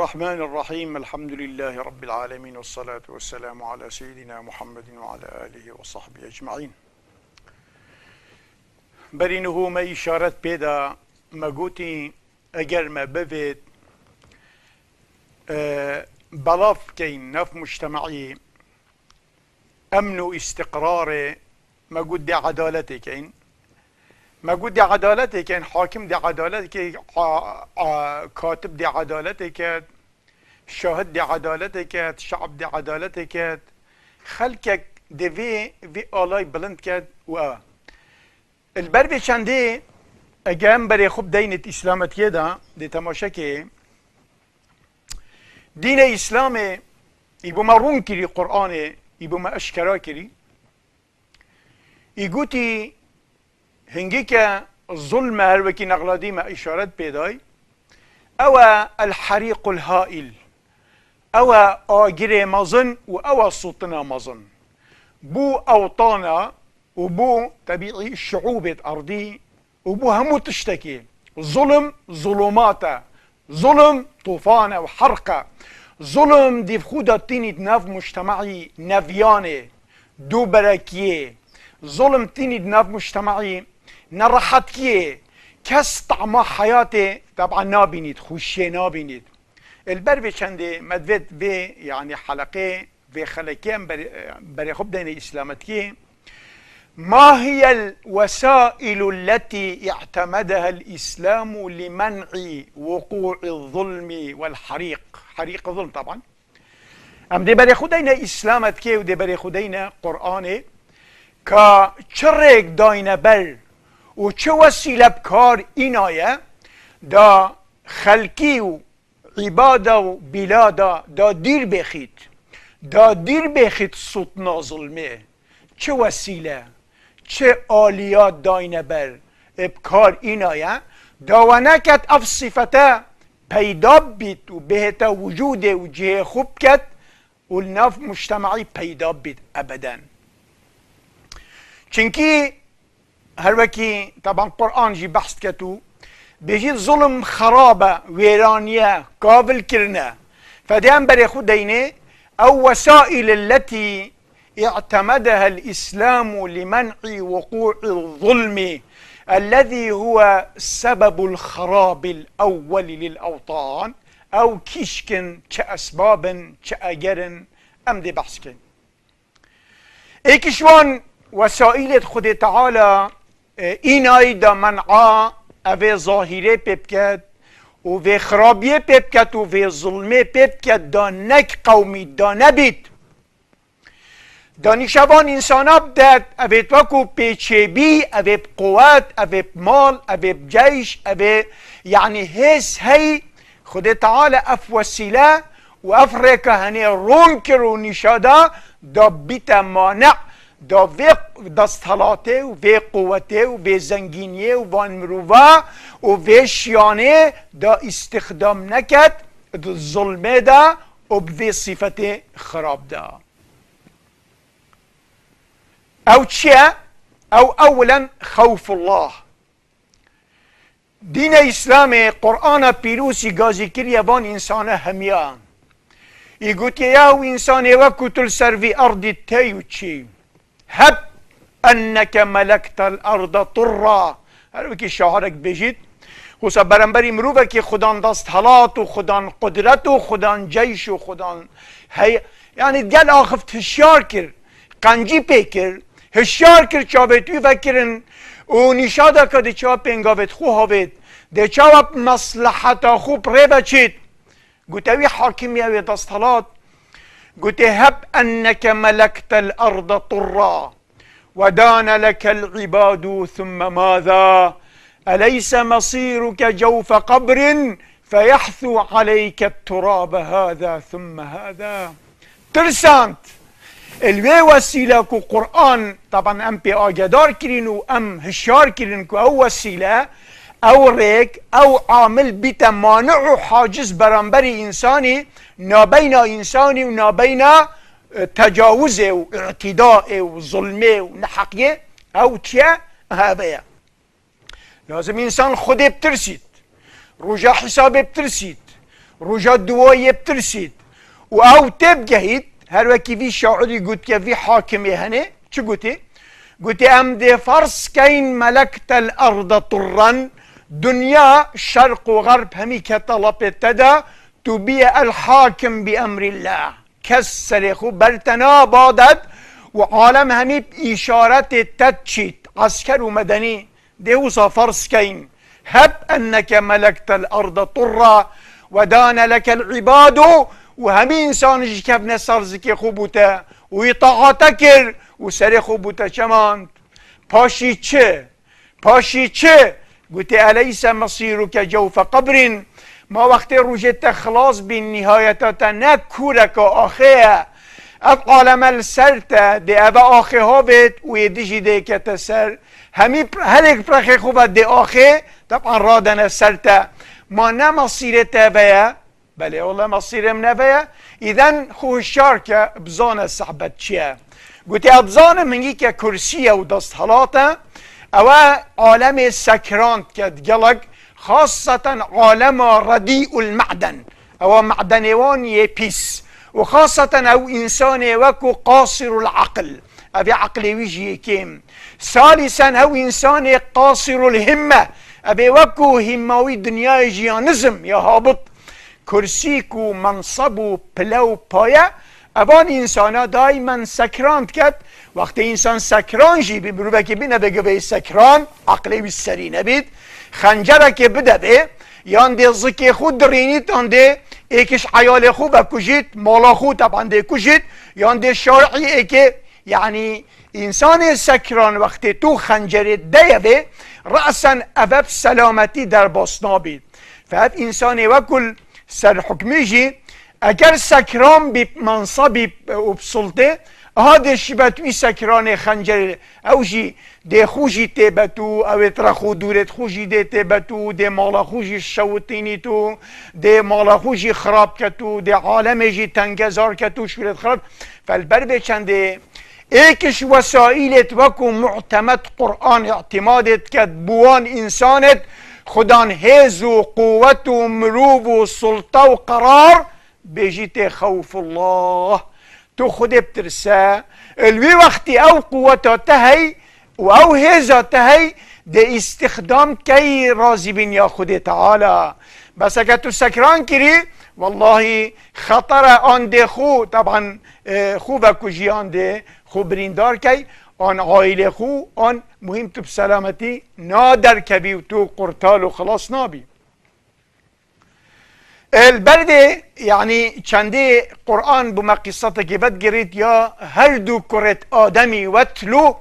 الرحمن الرحيم. الحمد لله رب العالمين، والصلاة والسلام على سيدنا محمد وعلى آله وصحبه أجمعين. برینه ما اشارت پیدا مگوتی اگر ما بفید بلاف کین نف مجتمعی امن و استقرار مگود دی عدالت کین مگود دی عدالت کین حاکم دی عدالت کی کاتب دی عدالت کد شاهد دی عدالت کد شعب دی عدالت کد خلقك دی وی آلای بلند کد و البر چنده اگم برای خوب دینت اسلامتیه دا دی تماشا که دین اسلام ایبو ما رون کری قرآن ایبو ما اشکرا کری ایگوتی هنگی که ظلم هر وکی نقلادی ما اشارت پیدای او الحریق الهائل او آگر مزن و او سلطنا مزن بو اوطانا و بو طبيعي الشعوب الأرضي وبو همو تشتكي ظلم ظلماته ظلم طوفانه وحرقه ظلم دي بخودة تيني ناف مجتمعي نافياني دو بركيه ظلم تيني ناف مجتمعي نرحتكيه كس طعم حياتي طبعا نابينيد خوشي نابينيد البر چنده مدفت في يعني حلقه في خلقين بري خب دين اسلامتكيه ما هي الوسائل التي اعتمدها الإسلام لمنع وقوع الظلم والحريق حريق الظلم طبعا ام دي بري خودينا اسلامت كي ودي بري خودينا قرآن كا چرك داينا بر و چه وسيلة بكار إنايا دا خلقي و عبادة و بلادا دا دير بخيت صوتنا ظلمه چه وسيلة چه آلیات داینه بر ابکار اینایه داونکت اف صفته پیدا بید و بهتا وجود و جه خوب کد و الناف مجتمعی پیدا بید ابدا چنکی هر وکی طبعا قرآن جی بحث کتو بجید ظلم خرابه ویرانیه قابل کرنه فدیم برای خود دینه او وسائل التي اعتمدها الإسلام لمنع وقوع الظلم الذي هو سبب الخراب الأول للأوطان أو كيشكن كأسباب كأجر أم دي بحثكن إيكشوان وسائل خود تعالى إيناي دا منعا أفي ظاهرة بيبكت وفي خرابية بيبكت وفي ظلمة بيبكت دا نك قومي دا نبيت دانشوان انسانا بدد اوید وکو پیچبی اوید قوت اوید مال اوید جيش اوید يعني هس هي خود تعالى اف وسيله و افريكا هني رونكر و نشادا دا بيت مانع دا في دستهلاته و في قوته و في زنگينيه و وان مروفا و في شيانه دا استخدام نكت ظلمه دا و بفي صفته خراب دا او چه او اولا خوف الله دین اسلام قرآن پیروسی گازی کریه وان انسان همیان ایگوتی یاو انسان وکو تل سروی ارد تیو چی هب انک ملکت الارض طرا هر وکی شاهرک بجید خوصا برنبری مروفه که خدان دست حالات و خدان قدرت و خدان جیش و خدان یعنی گل آخفت هشیار کر قنجی پیکر هشیار کر چاویتوی فکرن و نشاده که دی چاو پنگاویت خو هاوید دی چاو مصلحتا خوب ری بچید گوتوی حاکمی اوی دستالات گوتی هب انک ملکت الارض طرا ودان لك العباد ثم ماذا أليس مصيرك جوف قبر فيحثو عليك التراب هذا ثم هذا ترسانت الوی وسیله کو قرآن طبعا ام پی آگدار کرین و ام هشیار کرین که او وسیله او ریک او عامل بیت مانع و حاجز برانبری انسانی نابین انسانی و نابین تجاوز و اعتداء و ظلمه و نحقیه او چه هذا لازم انسان خود بترسید رجا حساب بترسید رجا دوایه بترسید و او تبگهید هر وکی وی شاعری گوت که وی حاکمی هنه چه گوتی؟ گوتی ام ده فرس کین ملکت الارض طرن دنیا شرق و غرب همی که طلب تدا تو بی الحاکم بی امر الله کس سرخو برتنا بادد و عالم همی اشارت تدشید عسكر و مدنی دهوسا فرس کین هب انك ملكت الارض طرا ودان لك العباد وهمي انسان كيف نسرزك خوبوتا ويطاعتكر وسري خوبوتا كمان باشي چه قلت أليس مصيرك جوف قبر ما وقت رجت خلاص بالنهاية نكورك آخية عالم السرطة دي أبا آخي هابت ويدجي دي كتسر همي هلك برخي خوبت دي آخي طبعا رادنا السرطة ما نمصير تابعه بله والله مصيرم نبيه اذن خوشار که بزانه صحبت چیه گوتی ابزانه منگی که کرسیه و دست حالاته او عالم سکرانت که دگلگ خاصة عالم ردیء المعدن او معدنوان پیس و خاصة او انسان وکو قاصر العقل ابي عقلي ويجي كيم ثالثا او انسان قاصر الهمة ابي وکو هماوي دنيا جيانزم يا هابط کرسیک و منصب و پلو پایه اوان انسانا دائما سکراند کد وقتی انسان سکران جی بروبه که بینه بگه به سکران عقلی بی سری نبید خنجره که بده به یان ده زکی خود درینید آن ده ایکش عیال خود بکشید مالا خود طبعا ده کشید یان ده شارعی ایکه یعنی انسان سکران وقتی تو خنجره ده به رأسا ابب سلامتی در باسنا بید فهد انسان وکل سر حکمیجی اگر سکران بی منصبی و بسلطه هاده شبتوی سکران خنجر او جی ده خوشی تیبتو او ترخو دورت خوشی ده تیبتو ده مالا خوشی شوتینی تو ده مالا خوشی خراب کتو ده عالم جی تنگزار کتو شورت خراب فالبر بچنده ایکش وسائلت وکو معتمد قرآن اعتمادت کد بوان انسانت خدان هز و قوت و مروب و سلطه و قرار بجيت خوف الله تو خود بترسا الوي وقتي او قوته تهي او هزا تهي ده استخدام كي راضي بين يا خود تعالى بس اگر تو سكران كري والله خطر آن ده خو طبعا خو و کجی آن ده خو بریندار کی آن عائله خو آن مهم تو بسلامتی نادر کبی و تو قرطال و خلاص نابی البرده يعني چنده قرآن بما قصته که بد گرید یا هر دو کرت آدمی واتلو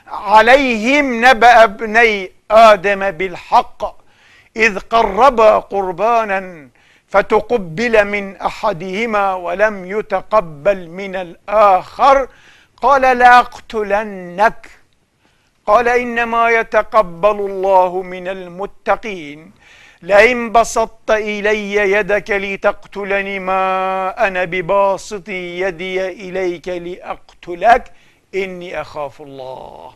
عليهم نبأ ابني آدم بالحق إذ قربا قربانا فتقبل من أحدهما ولم يتقبل من الآخر قال لأقتلنك قال إنما يتقبل الله من المتقين لئن بسطت إلي يدك لتقتلني ما أنا بباسط يدي إليك لأقتلك إني أخاف الله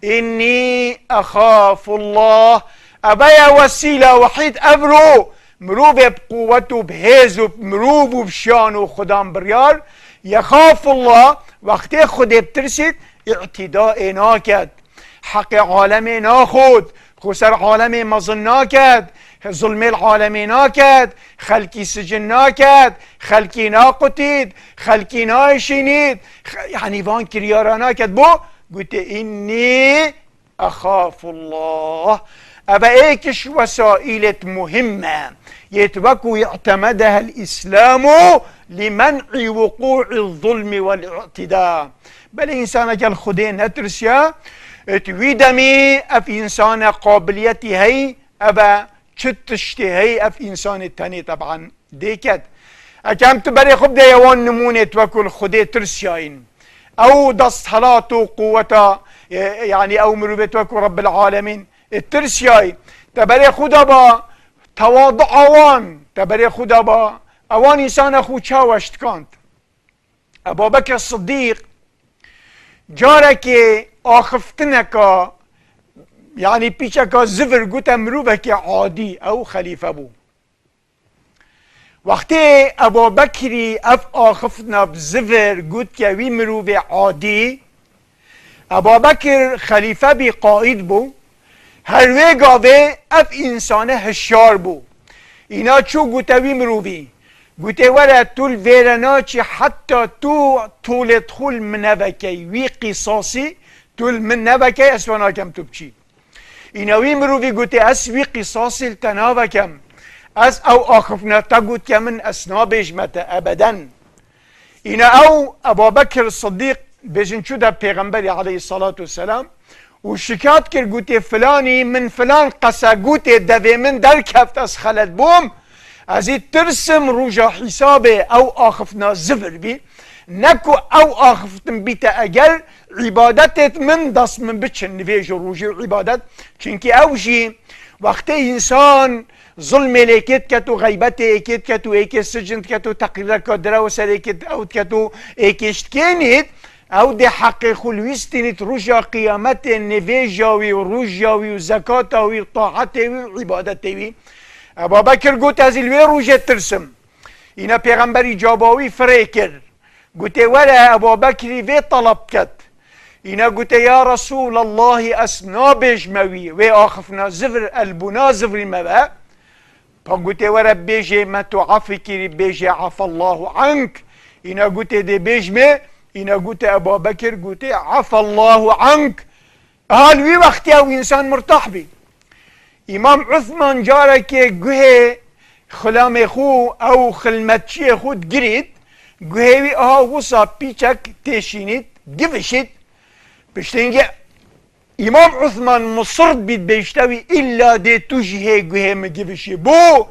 إني أخاف الله أبايا وسيلة وحيد أبرو مروب بقوته بهزه بمروب بشانه خدام بريار يخاف الله وقتی خود بترسید اعتداء ناکد حق عالم ناخود خسر عالم مظن ناکد ظلم العالم ناکد خلقی سجن ناکد خلقی ناقتید خلقی ناشینید يعني وان كريارا ناكد بو قلت إني أخاف الله أبا إيكش وسائل مهمة يتوكو يعتمدها الإسلام لمنع وقوع الظلم والاعتداء بل إنسان جل خدين نترسيا تويدمي أف إنسان قابليتي هي أبا تشتي هي أف إنسان التاني طبعا ديكت أكام تبري خب دا يوان نمونة توكل خدي ترسياين أو دست حلاته وقوته يعني أو مروبة رب العالمين الترسياي تبري خدا با تواضع اوان تبري خدا با اوان انسان اخو چاوشت کاند ابا بکر الصديق جارك آخفتنكا يعني بيشكا زفر قوتا مروبك عادي او خليفة بو وقتی ابو بکری اف آخفتنا بزفر گوت که وی مروف عادی ابو بکر خلیفه بی قائد بو هر وی گاوه اف انسانه هشیار بو اینا چو گوته وی مروفی گوته وره طول ویرنا چی حتی تو طول تخول منوکی وی قصاصی طول من نوکی اسوانا کم تو بچی اینا وی مروفی گوته اس وی قصاصی التناوه کم از او آخفنا تقول که من اسنابش متى ابدا اینا او ابو بکر الصدیق بجن شو ده پیغمبری علیه الصلاة والسلام و شکات کر گوته فلانی من فلان قصه گوته دوی من در کفت از خلد بوم از این ترسم روژا حساب او آخفنا زفر بی نکو او آخفتم بیتا اگر عبادتت من دست من بچن نویج روژی عبادت چونکه او جی وقتی انسان ظلم لیکت کتو غیبت ایکت کتو ایک سجن کتو تقریر کدره و سر ایکت اوت کتو ایکشت کنید او ده حق خلویستینید روژا قیامت نویجاوی و روژاوی و زکاتاوی و طاعتوی و عبادتوی ابا بکر گوت از الوی روژه ترسم اینا پیغمبری جاباوی فره کرد گوته وره ابا بکری وی طلب کد اینا گوته یا رسول الله اسنابش موی وی آخفنا زفر البنا زفر موی پا گوته وره بیجه ما تو عفی کری بیجه عف الله عنک اینا گوته ده بیجمه اینا گوته ابا بکر گوته عف الله عنک هالوی وقتی او انسان مرتاح بی امام عثمان جاره که گوه خلام خو او خلمتچی خود گرید گوهوی آها وصا پیچک تشینید گفشید بشتنگه امام عثمان مصر بید بیشتوی الا ده تو جهه گوه مگفشی بو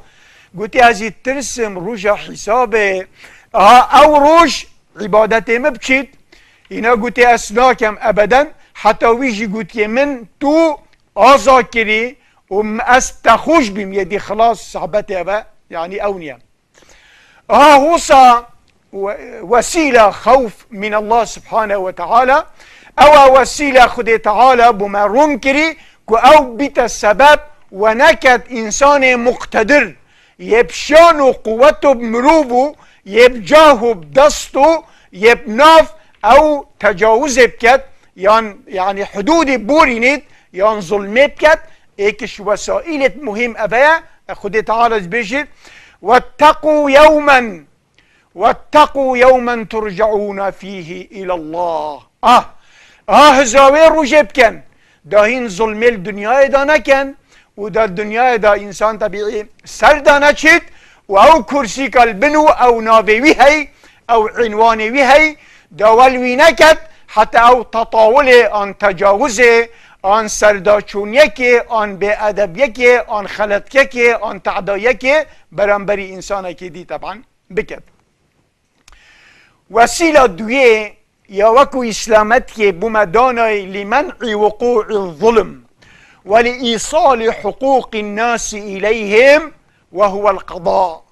گوتی ازی ترسم روژا حسابه او روش عبادت مبچید اینا گوتی اسناکم ابدا حتی ویجی گوتی من تو آزا کری و از تخوش بیم یدی خلاص صحبته و يعني اونيا وصا وسيلة خوف من الله سبحانه وتعالى او وسيلة خده تعالى بما رمكري او بيت السبب ونكد انسان مقتدر يبشانو قوته بمروبه يبجاهه بدسته يبناف او تجاوز بكت يعني حدود بورينيد يعني ظلم بكت ايكش وسائل مهم ابايا خده تعالى بيجي واتقوا يوما ترجعون فيه الى الله هزاوي رجب كان داهين ظلم الدنيا دا نكن ودا الدنيا دا انسان طبيعي سر دا نچد و او كرسي كالبنو او ناوي هي او عنواني هي داولوي نكت حتى او تطاوله ان تجاوزه آن سرداچون یکی آن به ادب یکی آن خلط یکی آن تعدا یکی برانبری انسان که دی طبعا بکد وسیله دویه یا وکو اسلامت که بمدانای لمنع وقوع الظلم ولإيصال حقوق الناس إليهم وهو القضاء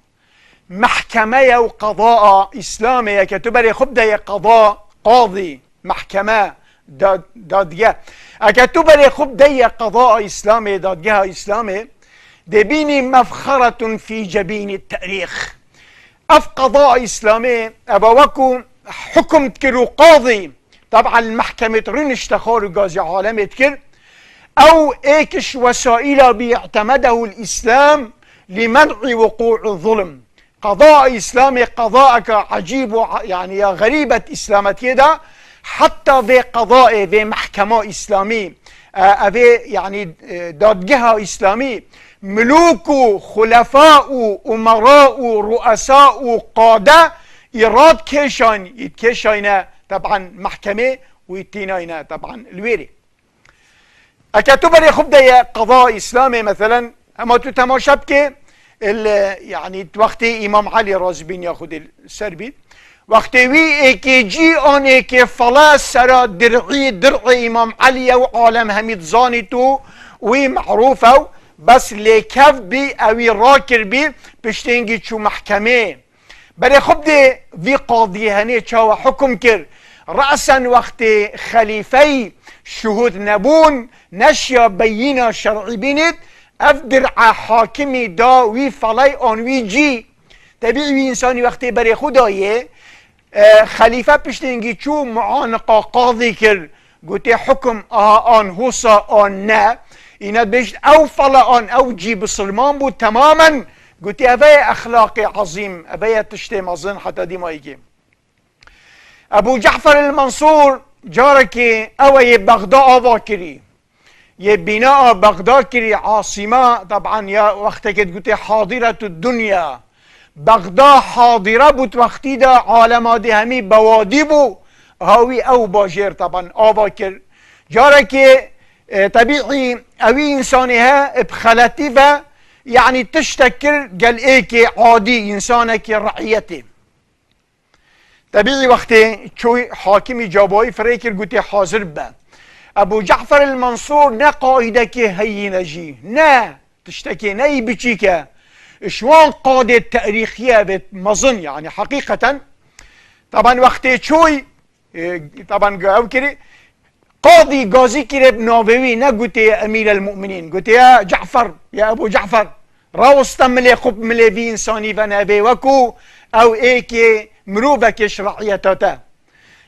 محكمة وقضاء إسلامي كتبري خبدا قضاء قاضي محكمة دادگه اگر تو برای خوب دی قضاء اسلامی دادگه اسلامی دبینی مفخرة فی جبین التاریخ اف قضاء اسلامی ابا وکو حكم تكر قاضي طبعا المحكمة رنش تخار قاضي عالم تكر او ايكش وسائل بيعتمده الاسلام لمنع وقوع الظلم قضاء اسلامي قضاءك عجيب يعني غريبة اسلامتي ده حتى في قضاء في محكمة اسلامي في يعني دادگاه اسلامي ملوك خلفاء امراء رؤساء قادة إراد كيشان يتكيشاين طبعا محكمة ويتيناين طبعا الويري أكتبر يخب ده قضاء إسلامي مثلا أما تتماشى بك يعني وقت إمام علي رازبين ياخد السربيت وقت وي ايكي جي آن ايكي فلا سرا درعي إمام علي وعالم هميد زانيتو ومعروفه بس لكف بي أوي راكر بي بشتنجي شو محكمة برای خب ده وی قاضی هنه چاو حکم کر رأسا وقت خلیفه شهود نبون نشیا بینا شرعی بینید اف درع حاکمی دا وی فلای آن وی جی طبيعي انساني وقتی بری خدایه خلیفه پشتینگی چو معانقه قاضی کرد گوته حکم آن حوصا آن نه اینا بشت او فلا آن او جی بسلمان بود تماما گوته اوه اخلاق عظیم اوه تشتی مزن حتی دی ما ایگیم ابو جعفر المنصور جارك اوه بغداد آوا کری یه بناء بغداد کری عاصمه طبعا یا وقتی که گوته حاضرة الدنیا بغداد حاضره بود وقتی دا عالم ده همی بوادی بود هاوی او باجر طبعا آوا کرد جاره که طبيعي اوي انسانها بخلتي و يعني تشتكر قال ايه عادي انسانك رعيتي طبيعي وقتي شوي حاكمي جابوي فريكر قلت حاضر با ابو جعفر المنصور نا قائدك هي نجي نا تشتكي ناي بچيك شوان قادة تاريخية بمظن يعني حقيقة طبعا وقتي شوي طبعا قاو كري قاضي قاضي كده بنوبوي نقول يا امير المؤمنين قلت يا جعفر يا ابو جعفر راوستم ملي خب ملي في انساني فنابي وكو او ايكي مروبك شرعيتاتا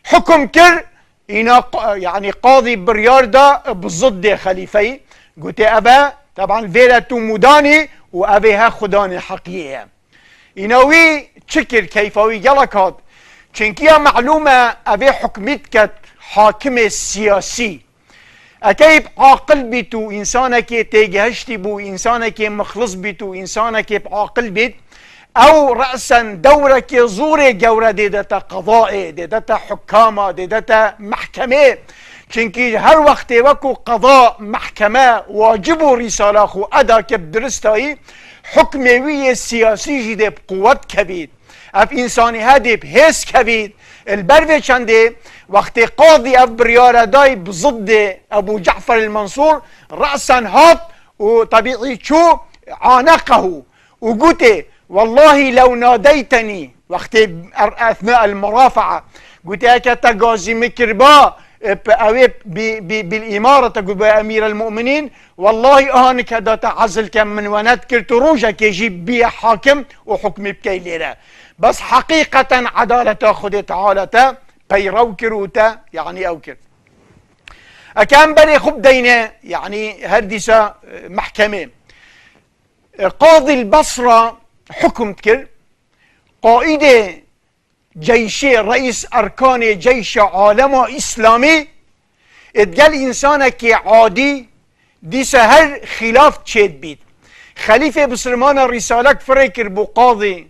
حكم كر انا يعني قاضي برياردا بضد خليفي قلت ابا طبعا فيلتو مداني وابيها خداني حقيقيه انوي تشكر كيفوي يلك هاد چنكيا معلومه ابي حكمتك حاكم سياسي اكيب عاقل بيتو انسانك تيجهشتي بو انسانك مخلص بيتو انسانك عاقل بيت او رأسا دورك زوري جورة ديدتا قضاء ديدتا حكامة ديدتا محكمة چنكي هر وقت وكو قضاء محكمة واجبو رسالة خو ادا كبدرستاي حكموية سياسي جدي بقوة كبير اف انساني هادي بهيس كبير البروي چنده وقت قاضي اف بريارة داي بضد ابو جعفر المنصور رأسا هات وطبيعي شو عانقه وقلت والله لو ناديتني وقت اثناء المرافعة قلت هيك تقازي مكربا بالإمارة تقول أمير المؤمنين والله أنا كذا تعزل كم من ونات كرت روجك يجيب بي حاكم وحكمي بكي ليرة بس حقيقة عدالة خد تعالى بيرو كروتا يعني أوكر أكان بري خب دينا يعني هردسة محكمة قاضي البصرة حكم كر قائد جيش رئيس أركان جيش عالم إسلامي اتقال إنسانك عادي دي سهر خلاف تشيد بيت خليفة بسلمان الرسالة فريكر بو قاضي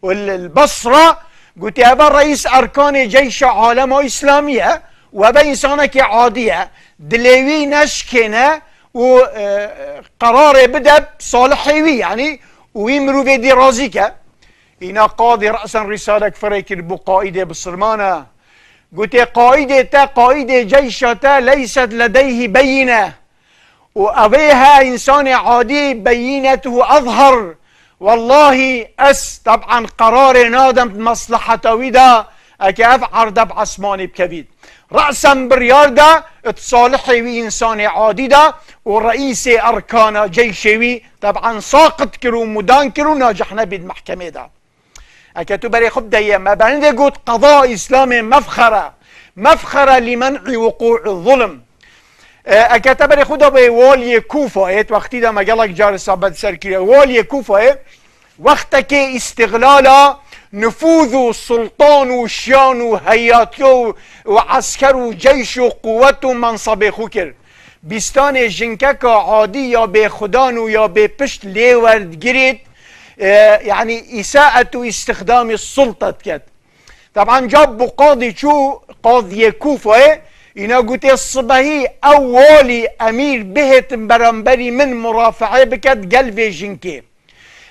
والبصرة قلت هذا رئيس أركان جيش عالم إسلامية وهذا إنسانك عادية دلوي نشكنا وقرار بدأ صالحي يعني ويمرو في دي رازيكا إنا قاضي رأسا رسالة فريكر بو قائدة بسلمانة قلت قائدة جيشة ليست لديه بينة وأبيها إنسان عادي بينته أظهر والله طبعا قرار نادم مصلحة ودا أكاف عرض بعثماني بكبيد رأسا برياردا اتصالحي وإنسان عادي دا ورئيس أركان جيشوي طبعا ساقط كرو مدان كرو ناجحنا بالمحكمة دا أكتو بري خب دايا ما بعند قلت قضاء إسلامي مفخرة لمنع وقوع الظلم أكتو بري خدا بي والي كوفة وقتي دا ما قالك جار الصابت سركيري والي كوفة وقتك استغلالا نفوذ السلطان وشيان وهياتيو وعسكر وجيش وقوة منصب خوكر بستان جنكك عادي يا بخدان ويا بپشت ليورد جريد يعني إساءة استخدام السلطة كت طبعا جاب قاضي شو قاضي كوفة إنا قلت الصباحي أولي أمير بهت برنبري من مرافعة بكت قلبي جنكي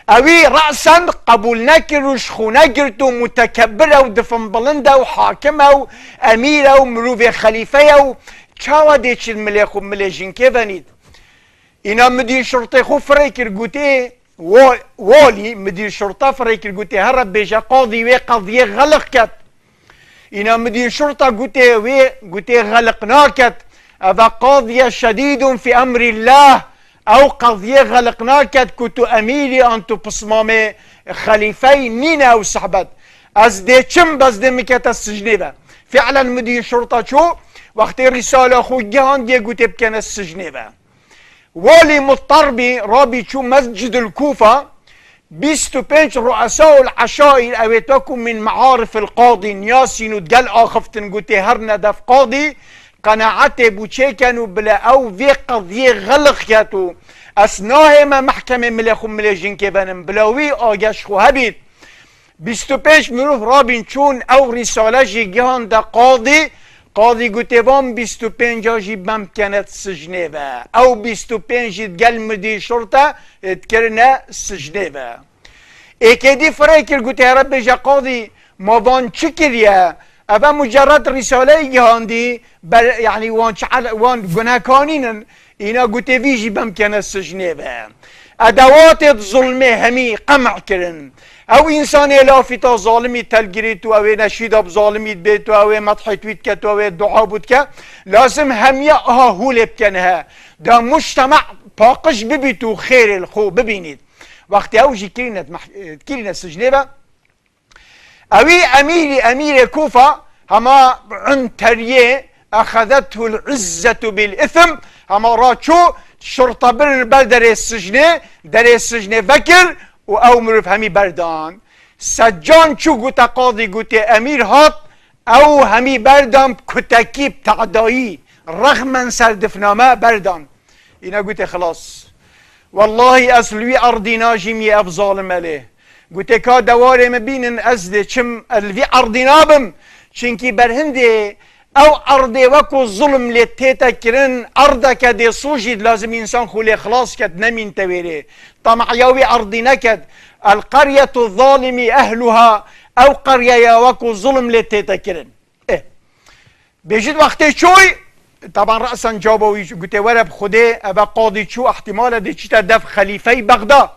أوي رأسا قبول نكر وشخو نكرتو متكبرة ودفن بلندة وحاكمة وأميرة ومروفي خليفة وشاوة ديش المليخ وملي جنكي فانيد إنا مدير شرطي خو فريكر قلت والي مدير شرطة فريكر قلت هرب بيجا قاضي وي قضية غلق كت إنا مدير شرطة قلت غلق ناكت هذا قاضي شديد في أمر الله او قضية غلقنا كد كتو اميري انتو بصمامي خليفي نينا وصحبت از دي چم بس دي مكتا السجنة با فعلا مدير شرطة شو وقت رسالة خو جهان دي قوتي بكان السجنة با والي مضطربي رابي شو مسجد الكوفة 25 رؤساء العشائر اويتاكم من معارف القاضي نياسين وتقال اخفتن قوتي هرنا دف قاضي قناعته بوچه كانوا بلا او في قضية غلق ياتو اسناه ما محكمة مليخم مليجين كيبانم بلاوي آگش خو هبيت 25 مروف رابين چون او رسالة جي جهان دا قاضي قوتي بام 25 جاجي بمكانت سجنه با او 25 تقال مدير شرطة تكرنا سجنه با اكيدي فريكر قوتي رب جا قاضي ما بان چكريا ابا مجرد رساله جهان دي يعني وان گناهكانين اینا قوتي فيجي بمكان السجنه با ادوات الظلمه همي قمع كرن او انسان لافتا ظالمي تلقريتو او نشيد بظالمي بيتو او مدح تويت كتو او دعاء بودك لازم هميا هول بكنها دا مجتمع باقش ببيتو خير الخو ببينيد وقت اوجي كيرنا السجنه با اوي امير كوفة هما عنتريه اخذته العزة بالاثم هما راتشو شرطة بر در السجنه فكر و او مرف همي بردان سجان شو قوتا قاضي قوتي امير هات او همي بردان كتاكيب تعدائي رغم سردفنامه بردان اينا قوتي خلاص والله اصلوي ارضي ناجمي افظالم عليه قوتي كا دواري مبينن ازدي چم الوي ارضي نابم چنكي برهندي او ارضي وكو ظلم لتيتا كرن ارضك دي صوجد لازم انسان خولي خلاص كد نمين تويري طمع يوي ارضي نكد القرية الظالم اهلها او قرية يوكو ظلم لتيتا كرن ايه بيجد وقتي شوي طبعا رأسا جابوي قلت ورب خده ابا قاضي شو احتمال دي چتا دف خليفي بغداد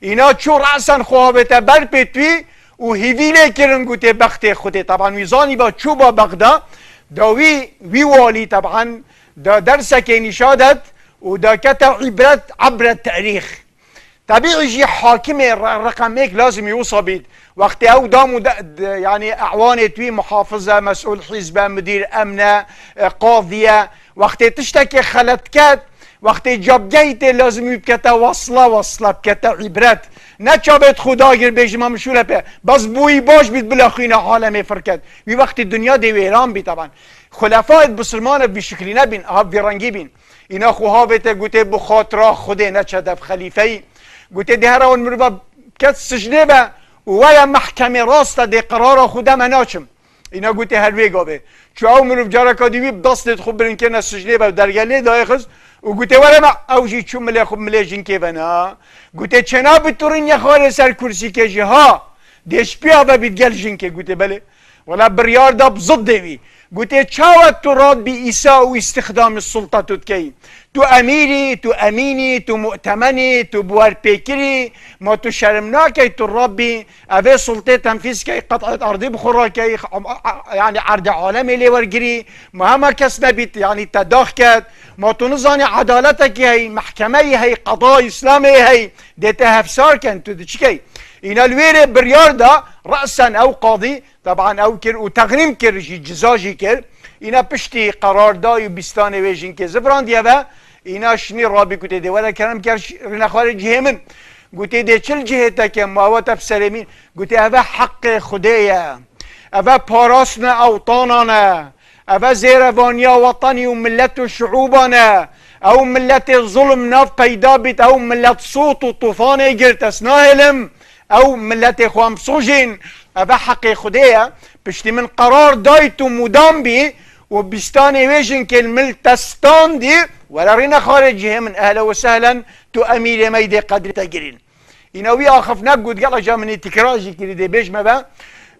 اینا شو رأسا خوابتا بر بتوي و هيفيلي كرن قلت بختي خده طبعا ويزاني با شو با بغداد داوي والي طبعا دا درسك نشادت ودا كتا عبر التاريخ طبيعي يجي حاكم رقم هيك لازم يوصى بيد وقت او دامو يعني اعوان توي محافظه مسؤول حزب مدير امنه قاضيه وقت تشتكي خلتكات وقت جاب جيت لازم يبكتا وصله بكتا عبرت نچابت خدا گر بجما مشوله به بس بوی باش بید بلاخین عالم فرکت وی وقت دنیا دی ویران بی طبعا خلفاء بسلمان بشکلی نبین ها بیرنگی بین اینا خوها بته گوته بخاطره خوده نچدف خلیفه گوته ده هر اون مربا کت سجنه با ویا محکمه راست دی قرار خوده مناچم اینا گوته هر وی گابه چو او مرب جارکا دیوی دستت خوب برین که نسجنه با درگله دایخز و گوته ورما اوجی چون ملی خوب ملی جن که بنا گوته چنا بتورین یا خار سر کرسی که جه ها دیش بیا و بیدگل جن که گوته بله ولا بریار دا بزد دیوی گوته چاوت تو راد بی ایسا و استخدام السلطه تدکی تو امیری تو امینی تو مؤتمنی تو بوار پیکری ما تو شرمناکی تو ربی اوه سلطه تنفیز که قطعه ارضی بخورا که يعني عرض عالمی لیورگری ما همه کس نبید يعني تداخ کرد ما تو نزانی عدالتکی هی محکمه هی قضاء اسلامی هی دیتا هفسار کن تو چی که اینا الویر بریار دا رأسا او قاضی طبعا او کر و تغریم کر جزاجی کر اینا پشتی قرار دای بستان ویجین که زبران دیوه اینا شنی رابی کتی دی ولی کرم کر رنخوار جهه من گوتی دی چل جهه تا که ماوات افسرمین گوتی اوه حق خدایه اوه پاراسنا اوطانانا اوه زیروانیا وطنی و ملت و شعوبانا او ملت ظلم ناف پیدا بیت او ملت صوت و طوفان گرت اسناهلم او ملت خوام صوجين ابا حق خديه بشتي من قرار دايتو مدام بي وبستاني ويجن كالملتستان دي ولا رينا خارجيه من اهلا وسهلا تو امير ميدي قدر تجرين ينوي اخفنا قد قال جا من تكراجي كده دي بيج ما با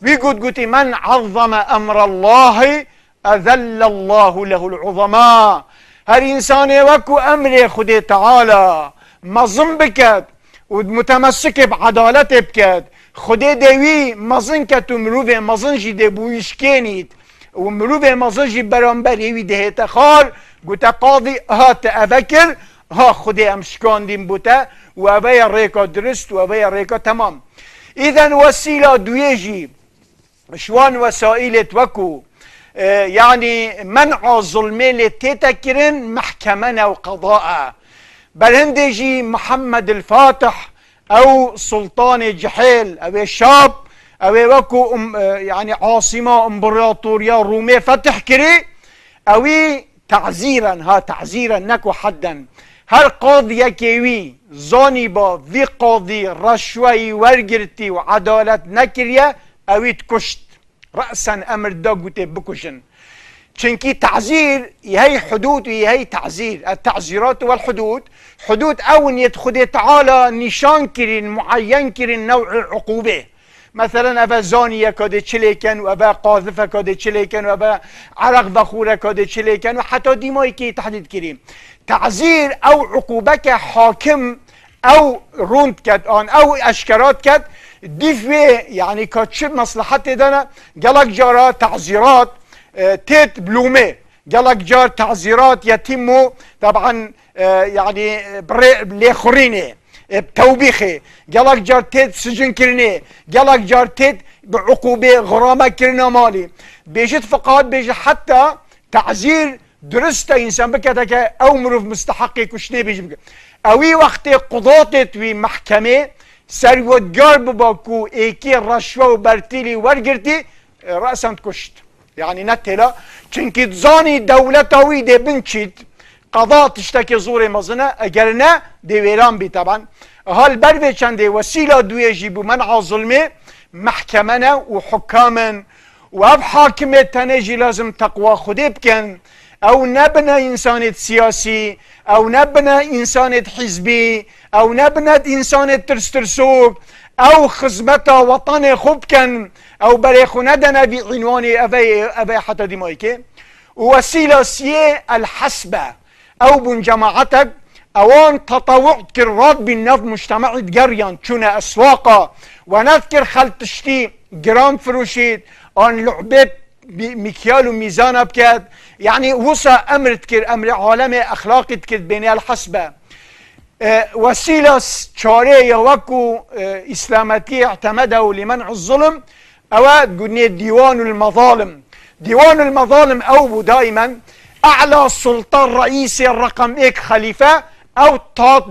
ويقول قلت من عظم امر الله اذل الله له العظماء هر انسان وكو امر خدي تعالى مظلم بكت ومتمسك بعدالت بكت خدي دوي مزن كت مروفه مزن جي دي بويشكينيت ومروفه مزن جي برانبر يوي دهيت خار قلت قاضي هات افكر ها خودی امشکاندیم بوده و اوه ریکا درست و اوه ریکا تمام. اذن وسیله دویجی شوان وسائل توکو يعني منع ظلمه لتتكرن محكمة وقضاء بل هندجي محمد الفاتح او سلطان الجحيل او شاب او وكو يعني عاصمة امبراطورية رومية فتح كري او تعزيرا ها تعزيرا نكو حدا هر قاضي كيوي زانبا في قاضي رشوي ورقرتي وعدالة نكريا او تكشت رأسا امر دا قوتي بكشن چنكي تعزير يهي حدود ويهي تعزير التعزيرات والحدود حدود اون يتخدي تعالى نشان كرين معين كرين نوع العقوبة مثلا ابا زانية كاده چليكن وابا قاذفة كاده چليكن وابا عرق بخورة كاده چليكن وحتى ديماي كي تحديد كريم تعزير او عقوبة حاكم او روند كد آن او اشكرات كد ديفوي يعني كاتشب مصلحتي دانا قالك جارة تعزيرات تيت بلومي قالك جار تعزيرات يتمو طبعا يعني ليخوريني بتوبيخي قالك جار تيت سجن كرني قالك جار تيت بعقوبة غرامة كرنا مالي بيجت فقط بيجي حتى تعزير درسته انسان بكتك او مروف مستحقي كشني بيجي اوي وقت قضاتت في محكمة سروتگار بباكو ايكي رشوه و برتيلي ورگرتي رأسا كشت يعني نتلا چنكي تزاني دولتاوي دي بنچيت قضاء تشتكي زوري مزنه اگرنا دي ويران بي طبعا هال بروي چنده وسيلة دويجي بمنع ظلمه محكمنا وحكاما واب حاكمة تنجي لازم تقوى خدي بكن او نبنى انسان سياسي او نبنى انسان حزبي او نبنى انسان ترسترسوك او خزمته وطن خوبكن او بريخو ندنا بعنوان ابي حتى ديمايكي ووسيلة سيه الحسبة او بن جماعتك اوان تطوع كرات بالنف مجتمعي تقريان چونه اسواقا ونذكر خلطشتي جرام فروشيد ان لعبت بمكيال وميزان بكاد يعني وصى امر تكر امر عالمي اخلاقي تكر بين الحسبة وسيلة شارية وكو اسلامتي اعتمدوا لمنع الظلم اواد قلنا ديوان المظالم ديوان المظالم او دائما اعلى سلطان رئيسي الرقم اك خليفة او تاط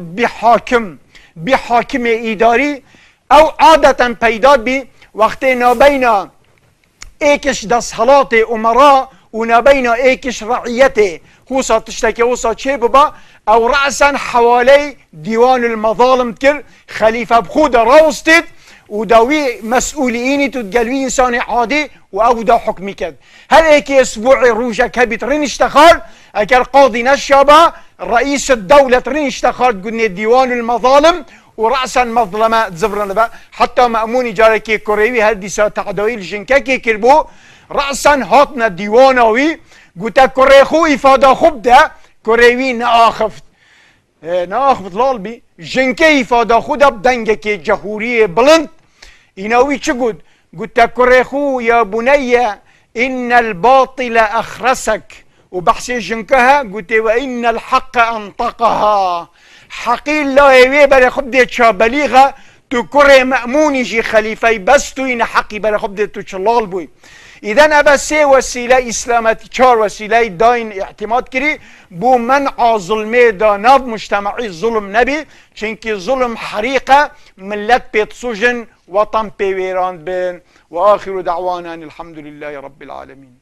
بحاكم اداري او عادة بيداد بي وقت نابينا ايكش دسهلات امراء ونابينا ايكش رعيته خوصة تشتكي وصة شيببا او رأسا حوالي ديوان المظالم كر خليفة بخودة روستد وداوي مسؤوليني تتقلوي انسان عادي او دا حكمي كد هل ايك اسبوعي روجا كبت رين اشتخار اكر قاضي نشابا رئيس الدولة رين اشتخار قلنا ديوان المظالم ورأسا مظلمة زفرنا بقى حتى مأموني جاركي كوريوي هدي سا تعدويل جنكاكي كربو رأسا هاتنا ديوانوي قلتا كوريخو افادة خوب ده كوريوي ناخفت ناخفت لالبي جنكي افادة خودا بدنجكي جهورية بلند يناوي چقود قلتا كوريخو يا بني ان الباطل اخرسك وبحسي جنكها قلت وان الحق انطقها حقيل لا يوي بلا خبدي بليغة تو كوري مأموني جي خليفي بس تو ين حقي بلا خبدي تو شلال بوي اذن ابا سي وسيلة اسلامتي چار وسيلة داين اعتماد كري بو منع ظلمي دا ناف مجتمعي ظلم نبي چنكي ظلم حريقة ملت بيت سجن وطن بيويران بين واخر دعوانا الحمد لله رب العالمين